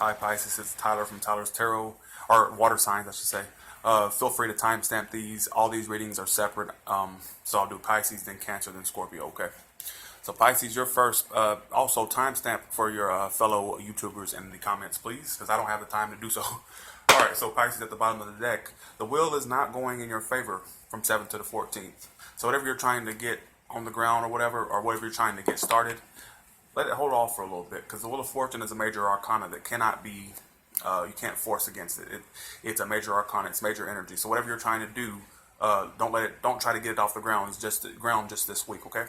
Hi Pisces, it's Tyler from Tyler's Tarot, or Water Signs I should say. Feel free to timestamp these. All these readings are separate. So I'll do Pisces, then Cancer, then Scorpio, okay? So Pisces, you're first. Also timestamp for your fellow YouTubers in the comments, please, because I don't have the time to do so. Alright, so Pisces at the bottom of the deck. The wheel is not going in your favor from 7th to the 14th. So whatever you're trying to get on the ground or whatever you're trying to get started, let it hold off for a little bit, because the Wheel of Fortune is a major arcana that cannot be, you can't force against it. It's a major arcana. It's major energy. So whatever you're trying to do, don't try to get it off the ground. It's just ground just this week, okay?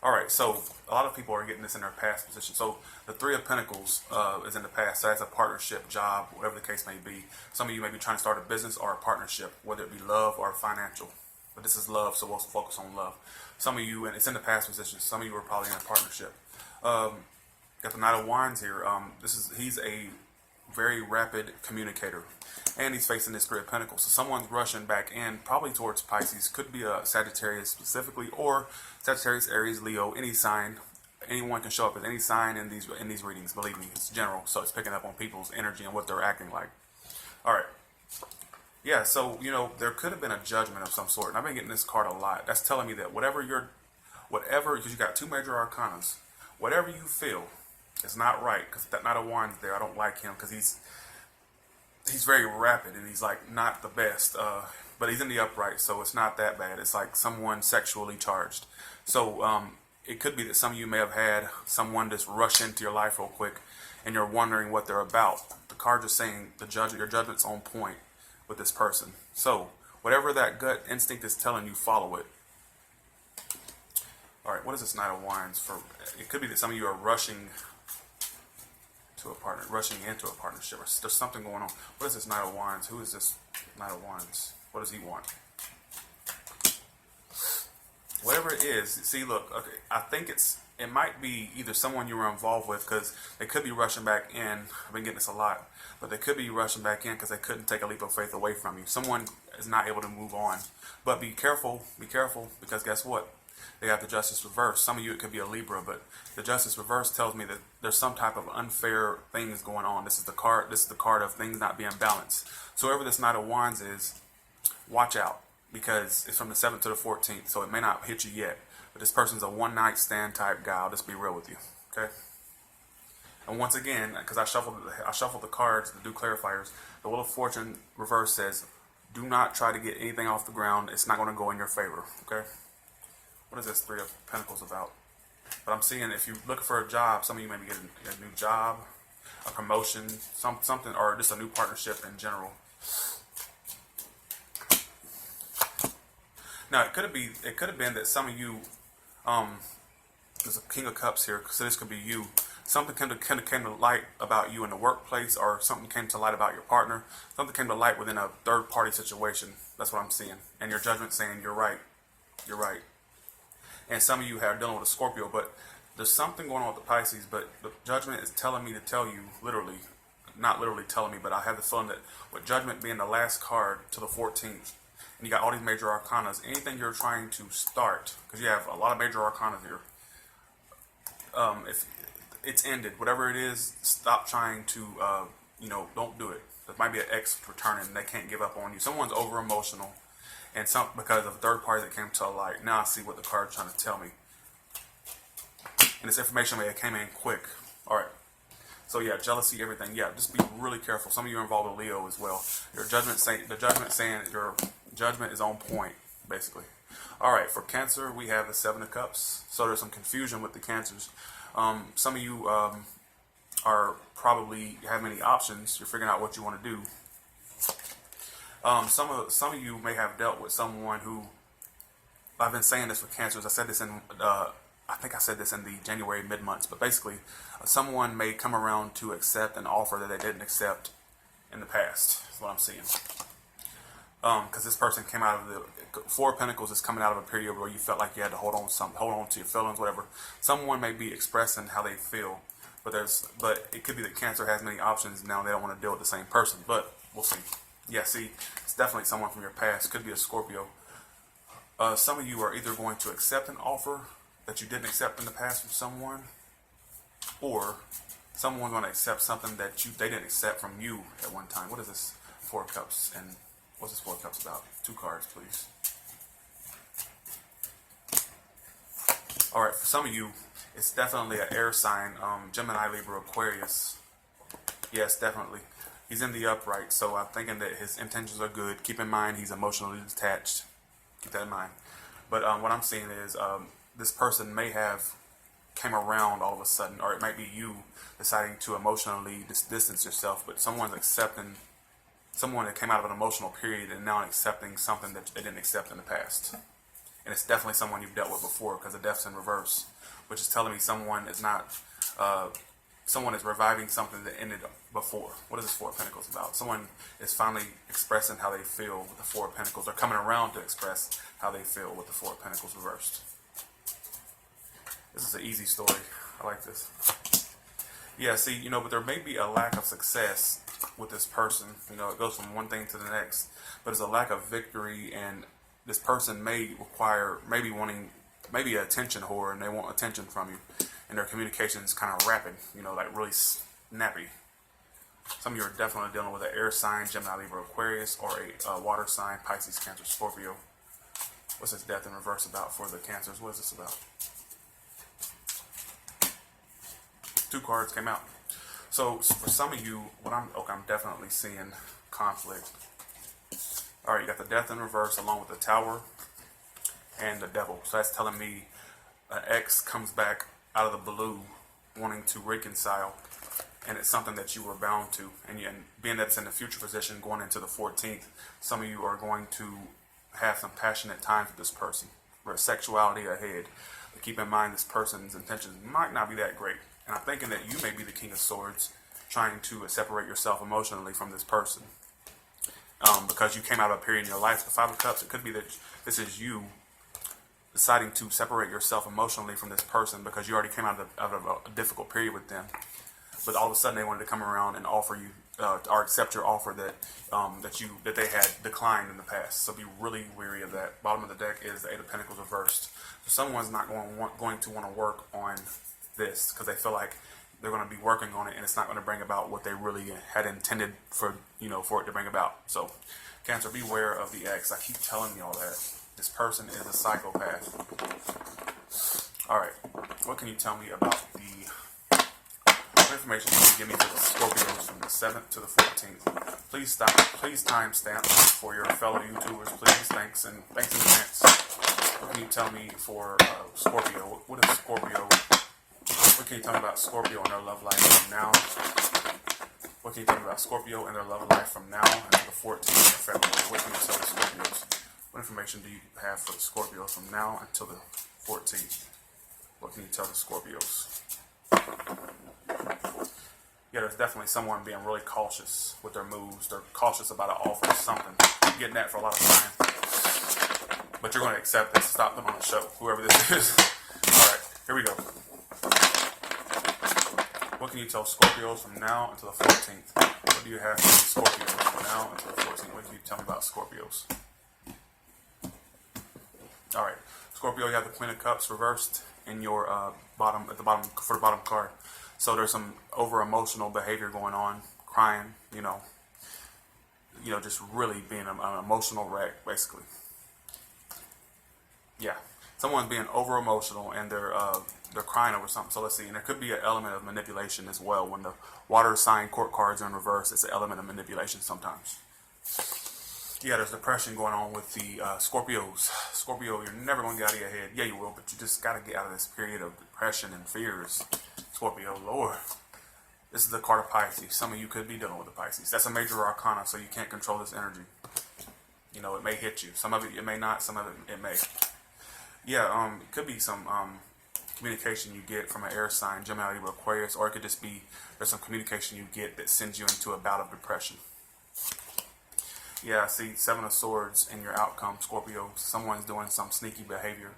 All right, so a lot of people are getting this in their past position. So the Three of Pentacles is in the past. So that's a partnership, job, whatever the case may be. Some of you may be trying to start a business or a partnership, whether it be love or financial. But this is love, so we'll focus on love. Some of you, and it's in the past position, some of you are probably in a partnership. Got the Knight of Wands here. He's a very rapid communicator, and he's facing this Three of Pentacles. So someone's rushing back in, probably towards Pisces. Could be a Sagittarius specifically, or Sagittarius, Aries, Leo, any sign. Anyone can show up as any sign in these readings. Believe me, it's general, so it's picking up on people's energy and what they're acting like. All right. Yeah, so, there could have been a judgment of some sort. And I've been getting this card a lot. That's telling me that whatever, because you got two major arcanas, whatever you feel is not right, because that Knight of Wands there, I don't like him, because he's very rapid, and he's, like, not the best. But he's in the upright, so it's not that bad. It's like someone sexually charged. So, it could be that some of you may have had someone just rush into your life real quick, and you're wondering what they're about. The card is saying your judgment's on point with this person. So whatever that gut instinct is telling you, follow it. All right, what is this Knight of Wands for? It could be that some of you are rushing into a partnership, or there's something going on. What is this Knight of Wands? Who is this Knight of Wands? What does he want? Whatever it is, see, look, okay, I think it might be either someone you were involved with, because they could be rushing back in. I've been getting this a lot, but they could be rushing back in because they couldn't take a leap of faith away from you. Someone is not able to move on. But be careful, because guess what? They got the Justice reverse. Some of you, it could be a Libra, but the Justice reverse tells me that there's some type of unfair things going on. This is the card of things not being balanced. So whoever this Knight of Wands is, watch out, because it's from the 7th to the 14th, so it may not hit you yet. But this person's a one-night stand type guy. I'll just be real with you, okay? And once again, because I shuffled the cards to do clarifiers, the Wheel of Fortune reverse says, do not try to get anything off the ground. It's not going to go in your favor, okay? What is this Three of Pentacles about? But I'm seeing if you're looking for a job, some of you may be getting a new job, a promotion, something, or just a new partnership in general. Now, it could have been that some of you, there's a King of Cups here, so this could be you. Something came to light about you in the workplace, or something came to light about your partner. Something came to light within a third-party situation. That's what I'm seeing. And your judgment saying, you're right. You're right. And some of you are dealing with a Scorpio, but there's something going on with the Pisces, but the judgment is telling me to tell you, literally, not literally telling me, but I have the feeling that with judgment being the last card to the 14th, and you got all these major arcanas, anything you're trying to start, because you have a lot of major arcanas here, if it's ended, whatever it is, stop trying to, don't do it. There might be an ex returning, and they can't give up on you. Someone's over emotional, and because of a third party that came to light. Now I see what the card's trying to tell me, and this information came in quick. All right. So yeah, jealousy, everything. Yeah, just be really careful. Some of you are involved with Leo as well. The judgment saying your judgment is on point, basically. All right, for Cancer, we have the Seven of Cups. So there's some confusion with the Cancers. Some of you are probably have many options. You're figuring out what you want to do. Some of you may have dealt with someone who, I've been saying this with Cancers. I said this in I think I said this in the January mid-months, but basically, someone may come around to accept an offer that they didn't accept in the past. That's what I'm seeing. Because this person came out of the Four of Pentacles is coming out of a period where you felt like you had to hold on to your feelings, whatever. Someone may be expressing how they feel, but it could be that Cancer has many options now. They don't want to deal with the same person, but we'll see. Yeah, see, it's definitely someone from your past. Could be a Scorpio. Some of you are either going to accept an offer that you didn't accept in the past from someone, or someone's going to accept something that they didn't accept from you at one time. What is this Four of Cups, and what's this Four of Cups about? 2 cards, please. All right, for some of you, it's definitely an air sign, Gemini, Libra, Aquarius. Yes, definitely. He's in the upright, so I'm thinking that his intentions are good. Keep in mind he's emotionally detached. Keep that in mind. But what I'm seeing is this person may have came around all of a sudden, or it might be you deciding to emotionally distance yourself, but someone's accepting, someone that came out of an emotional period and now accepting something that they didn't accept in the past. And it's definitely someone you've dealt with before, because the death's in reverse, which is telling me someone is not, someone is reviving something that ended before. What is this Four of Pentacles about? Someone is finally expressing how they feel with the Four of Pentacles. They're coming around to express how they feel with the Four of Pentacles reversed. This is an easy story. I like this. Yeah, see, but there may be a lack of success with this person. It goes from one thing to the next, but there's a lack of victory, and this person may require, maybe an attention whore, and they want attention from you, and their communication is kind of rapid, like really snappy. Some of you are definitely dealing with an air sign, Gemini, Libra, Aquarius, or a water sign, Pisces, Cancer, Scorpio. What's this death in reverse about for the Cancers? What is this about? 2 cards came out. So for some of you, I'm definitely seeing conflict. All right, you got the death in reverse along with the Tower and the Devil. So that's telling me an ex comes back out of the blue wanting to reconcile, and it's something that you were bound to. And being that it's in the future position going into the 14th, some of you are going to have some passionate times with this person, where sexuality ahead. But keep in mind, this person's intentions might not be that great. And I'm thinking that you may be the King of Swords, trying to separate yourself emotionally from this person. Because you came out of a period in your life, the Five of Cups, it could be that this is you deciding to separate yourself emotionally from this person because you already came out of a difficult period with them. But all of a sudden they wanted to come around and offer you, or accept your offer that they had declined in the past. So be really wary of that. Bottom of the deck is the Eight of Pentacles reversed. So someone's not going to want to work on this because they feel like they're going to be working on it and it's not going to bring about what they really had intended for it to bring about. So Cancer, beware of the ex. I keep telling you all that. This person is a psychopath. All right, what can you tell me about what information can you give me for the Scorpios from the 7th to the 14th? Please timestamp for your fellow YouTubers, please. Thanks in advance. What can you tell me for Scorpio? What is Scorpio? What can you tell me about Scorpio and their love life from now? What can you tell me about Scorpio and their love life from now until the 14th of February? What can you tell the Scorpios? What information do you have for the Scorpios from now until the 14th? What can you tell the Scorpios? Yeah, there's definitely someone being really cautious with their moves. They're cautious about an offer or something. I'm getting that for a lot of time. But you're going to accept this. Stop them on the show, whoever this is. All right, here we go. What can you tell Scorpios from now until the 14th? What do you have for Scorpios from now until the 14th? What can you tell me about Scorpios? All right, Scorpio, you have the Queen of Cups reversed in your bottom for the bottom card. So there's some over emotional behavior going on, crying, just really being an emotional wreck, basically. Yeah, someone's being over emotional and they're crying over something. So let's see, and there could be an element of manipulation as well. When the water sign court cards are in reverse, it's an element of manipulation sometimes. Yeah, there's depression going on with the Scorpios. Scorpio, you're never going to get out of your head. Yeah, you will, but you just got to get out of this period of depression and fears. Scorpio, Lord. This is the card of Pisces. Some of you could be dealing with the Pisces. That's a major arcana, so you can't control this energy. It may hit you. Some of it may not. Some of it may. Yeah, it could be some communication you get from an air sign, Gemini, Libra, Aquarius, or it could just be there's some communication you get that sends you into a bout of depression. Yeah, I see 7 of Swords in your outcome, Scorpio. Someone's doing some sneaky behavior,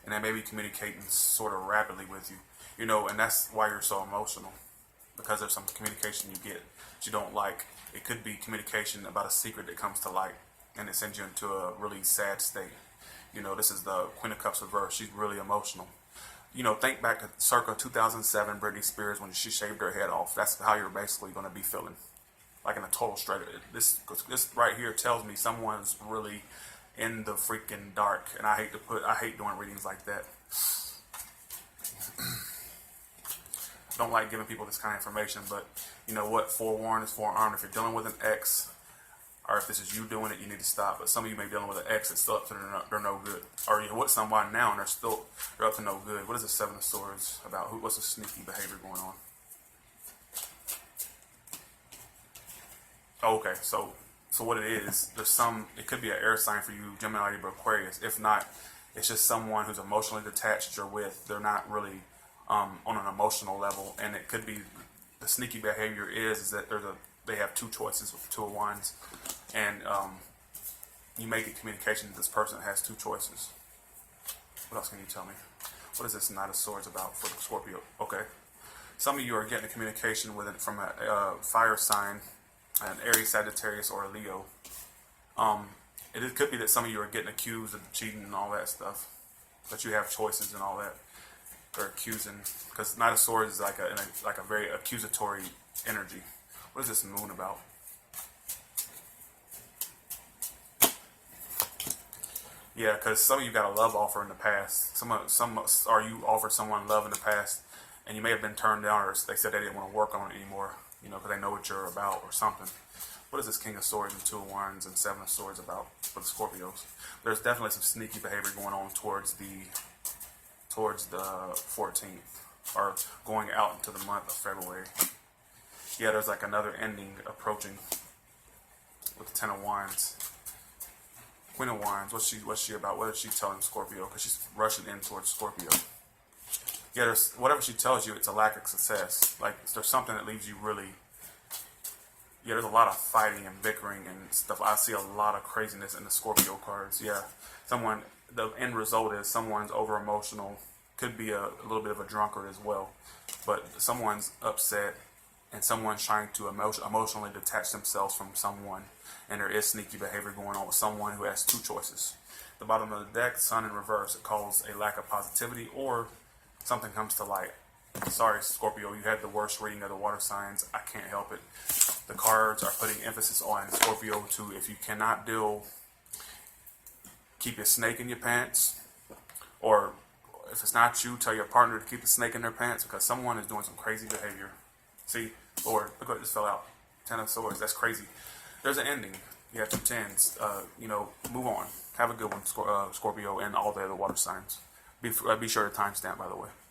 and they may be communicating sort of rapidly with you. And that's why you're so emotional, because there's some communication you get that you don't like. It could be communication about a secret that comes to light, and it sends you into a really sad state. This is the Queen of Cups reverse. She's really emotional. think back to circa 2007, Britney Spears, when she shaved her head off. That's how you're basically going to be feeling, like in a total straight. This right here tells me someone's really in the freaking dark, and I hate doing readings like that. I don't like giving people this kind of information, but you know what? Forewarned is forearmed. If you're dealing with an ex, or if this is you doing it, you need to stop. But some of you may be dealing with an ex that's still up to they're no good. Or you're with somebody now and they're up to no good. What is the Seven of Swords about? What's the sneaky behavior going on? Oh, okay, so what it is, it could be an air sign for you, Gemini, Libra, Aquarius. If not, it's just someone who's emotionally detached you're with. They're not really on an emotional level, and it could be the sneaky behavior is that they have two choices with the Two of Wands, and you may get communication that this person has two choices. What else can you tell me? What is this Knight of Swords about for the Scorpio? Okay, some of you are getting a communication with it from a fire sign, an Aries, Sagittarius, or a Leo. It could be that some of you are getting accused of cheating and all that stuff, but you have choices and all that. They're accusing, because Knight of Swords is like a very accusatory energy. What is this Moon about? Yeah, because some of you got a love offer in the past. Or you offered someone love in the past, and you may have been turned down, or they said they didn't want to work on it anymore. Because they know what you're about or something. What is this King of Swords and Two of Wands and Seven of Swords about for the Scorpios? There's definitely some sneaky behavior going on towards the 14th, or going out into the month of February. Yeah, there's like another ending approaching with the Ten of Wands. Queen of Wands, what's she about? What is she telling Scorpio? Because she's rushing in towards Scorpio. Yeah, whatever she tells you, it's a lack of success. Like, there's something that leaves you really... Yeah, there's a lot of fighting and bickering and stuff. I see a lot of craziness in the Scorpio cards. Yeah, the end result is someone's over-emotional. Could be a little bit of a drunkard as well. But someone's upset, and someone's trying to emotionally detach themselves from someone. And there is sneaky behavior going on with someone who has two choices. The bottom of the deck, Sun in reverse. It calls a lack of positivity, or something comes to light. Sorry, Scorpio, you had the worst reading of the water signs. I can't help it. The cards are putting emphasis on Scorpio to, if you cannot deal, keep your snake in your pants. Or if it's not you, tell your partner to keep the snake in their pants, because someone is doing some crazy behavior. See, Lord, look what just fell out. Ten of Swords, that's crazy. There's an ending. You have two tens. Move on. Have a good one, Scorpio, and all the other water signs. Be sure to timestamp, by the way.